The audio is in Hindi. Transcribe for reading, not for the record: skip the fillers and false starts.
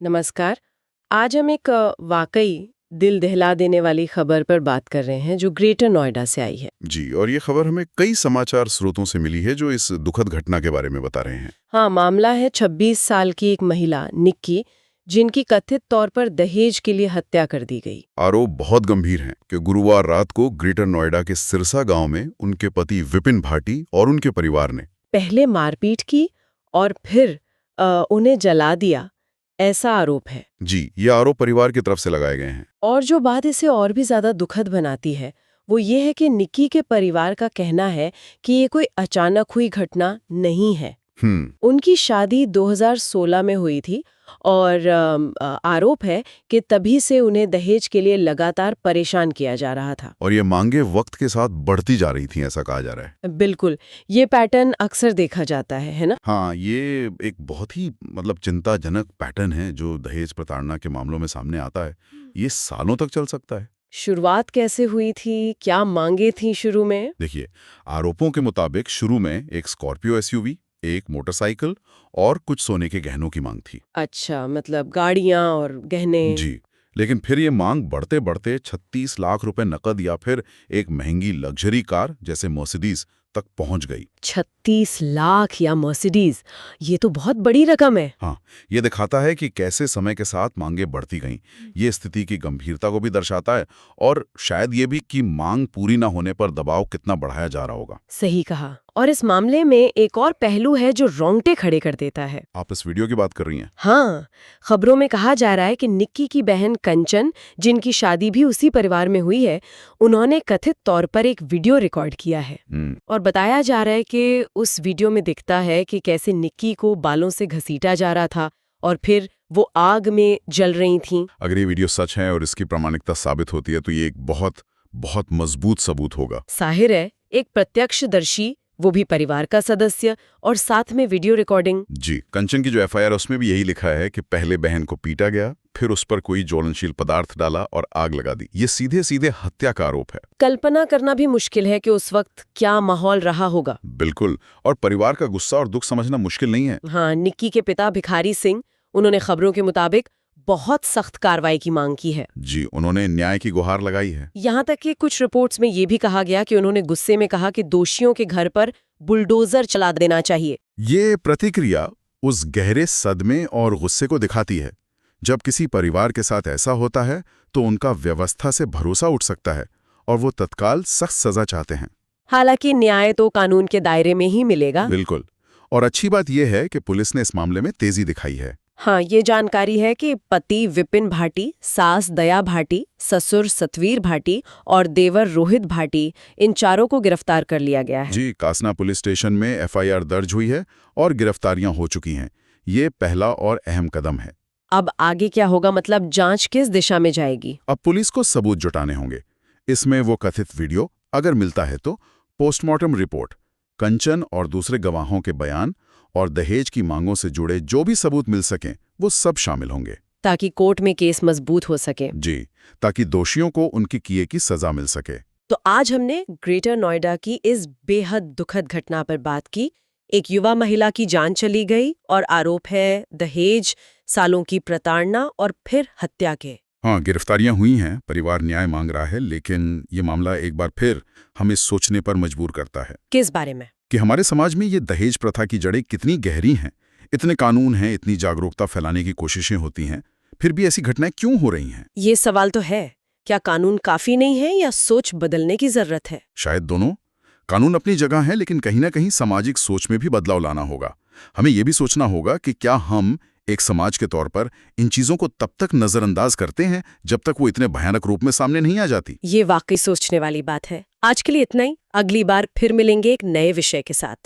नमस्कार। आज हम एक वाकई दिल दहला देने वाली खबर पर बात कर रहे हैं जो ग्रेटर नोएडा से आई है। जी, और ये खबर हमें कई समाचार स्रोतों से मिली है जो इस दुखद घटना के बारे में बता रहे हैं। हाँ, मामला है 26 साल की एक महिला निक्की, जिनकी कथित तौर पर दहेज के लिए हत्या कर दी गई। आरोप बहुत गंभीर हैं कि गुरुवार रात को ग्रेटर नोएडा के सिरसा गांव में उनके पति विपिन भाटी और उनके परिवार ने पहले मारपीट की और फिर उन्हें जला दिया, ऐसा आरोप है। जी, ये आरोप परिवार की तरफ से लगाए गए हैं। और जो बात इसे और भी ज्यादा दुखद बनाती है वो ये है कि निक्की के परिवार का कहना है कि ये कोई अचानक हुई घटना नहीं है। उनकी शादी 2016 में हुई थी और आरोप है कि तभी से उन्हें दहेज के लिए लगातार परेशान किया जा रहा था। और ये मांगे वक्त के साथ बढ़ती जा रही थी, ऐसा कहा जा रहा है। बिल्कुल, ये पैटर्न अक्सर देखा जाता है ना? हाँ, ये एक बहुत ही चिंताजनक पैटर्न है जो दहेज प्रताड़ना के मामलों में सामने आता है। ये सालों तक चल सकता है। शुरुआत कैसे हुई थी, क्या मांगे थी शुरू में? देखिए, आरोपों के मुताबिक शुरू में एक स्कॉर्पियो एसयूवी, एक मोटरसाइकिल और कुछ सोने के गहनों की मांग थी। अच्छा, मतलब गाड़ियां और गहने। जी, लेकिन फिर ये मांग बढ़ते बढ़ते 36 लाख रुपए नकद या फिर एक महंगी लग्जरी कार जैसे मर्सिडीज तक पहुंच गई। 36 लाख या मर्सिडीज, ये तो बहुत बड़ी रकम है। हाँ, ये दिखाता है कि कैसे समय के साथ मांगे बढ़ती गईं। ये स्थिति की गंभीरता को भी दर्शाता है और शायद ये भी कि मांग पूरी ना होने पर दबाव कितना बढ़ाया जा रहा होगा। सही कहा। और इस मामले में एक और पहलू है जो रोंगटे खड़े कर देता है। आप इस वीडियो की बात कर रही हैं? हाँ, खबरों में कहा जा रहा है कि निक्की की बहन कंचन, जिनकी शादी भी उसी परिवार में हुई है, उन्होंने कथित तौर पर एक वीडियो रिकॉर्ड किया है। और बताया जा रहा है कि उस वीडियो में दिखता है कि कैसे निक्की को बालों से घसीटा जा रहा था और फिर वो आग में जल रही थीं। अगर ये वीडियो सच है और इसकी प्रामाणिकता साबित होती है तो ये एक बहुत बहुत मजबूत सबूत होगा। जाहिर है, एक प्रत्यक्षदर्शी, वो भी परिवार का सदस्य, और साथ में वीडियो रिकॉर्डिंग। जी, कंचन की जो एफआईआर है उसमें भी यही लिखा है कि पहले बहन को पीटा गया, फिर उस पर कोई ज्वलनशील पदार्थ डाला और आग लगा दी। ये सीधे सीधे हत्या का आरोप है। कल्पना करना भी मुश्किल है कि उस वक्त क्या माहौल रहा होगा। बिल्कुल, और परिवार का गुस्सा और दुख समझना मुश्किल नहीं है। हाँ, निक्की के पिता भिखारी सिंह, उन्होंने खबरों के मुताबिक बहुत सख्त कार्रवाई की मांग की है। जी, उन्होंने न्याय की गुहार लगाई है। यहाँ तक कि कुछ रिपोर्ट्स में ये भी कहा गया कि उन्होंने गुस्से में कहा कि दोषियों के घर पर बुलडोजर चला देना चाहिए। ये प्रतिक्रिया उस गहरे सदमे और गुस्से को दिखाती है। जब किसी परिवार के साथ ऐसा होता है तो उनका व्यवस्था से भरोसा उठ सकता है और वो तत्काल सख्त सजा चाहते हैं। हालांकि न्याय तो कानून के दायरे में ही मिलेगा। बिल्कुल, और अच्छी बात यह है कि पुलिस ने इस मामले में तेजी दिखाई है। हाँ, ये जानकारी है कि पति विपिन भाटी, सास दया भाटी, ससुर सतवीर भाटी और देवर रोहित भाटी, इन चारों को गिरफ्तार कर लिया गया है। जी, कासना पुलिस स्टेशन में एफआईआर दर्ज हुई है और गिरफ्तारियां हो चुकी हैं। ये पहला और अहम कदम है। अब आगे क्या होगा, मतलब जांच किस दिशा में जाएगी? अब पुलिस को सबूत जुटाने होंगे। इसमें वो कथित वीडियो अगर मिलता है तो पोस्टमार्टम रिपोर्ट, कंचन और दूसरे गवाहों के बयान और दहेज की मांगों से जुड़े जो भी सबूत मिल सकें वो सब शामिल होंगे, ताकि कोर्ट में केस मजबूत हो सके। जी, ताकि दोषियों को उनकी किए की सजा मिल सके। तो आज हमने ग्रेटर नोएडा की इस बेहद दुखद घटना पर बात की। एक युवा महिला की जान चली गई और आरोप है दहेज, सालों की प्रताड़ना और फिर हत्या के। हाँ, गिरफ्तारियां हुई हैं, परिवार न्याय मांग रहा है, लेकिन ये मामला एक बार फिर हमें सोचने पर मजबूर करता है। किस बारे में? कि हमारे समाज में ये दहेज प्रथा की जड़ें कितनी गहरी हैं। इतने कानून हैं, इतनी जागरूकता फैलाने की कोशिशें होती हैं, फिर भी ऐसी घटनाएं क्यों हो रही हैं? ये सवाल तो है। क्या कानून काफी नहीं है या सोच बदलने की जरूरत है? शायद दोनों। कानून अपनी जगह है, लेकिन कहीं ना कहीं सामाजिक सोच में भी बदलाव लाना होगा। हमें ये भी सोचना होगा कि क्या हम एक समाज के तौर पर इन चीजों को तब तक नजरअंदाज करते हैं जब तक वो इतने भयानक रूप में सामने नहीं आ जाती। ये वाकई सोचने वाली बात है। आज के लिए इतना ही। अगली बार फिर मिलेंगे एक नए विषय के साथ।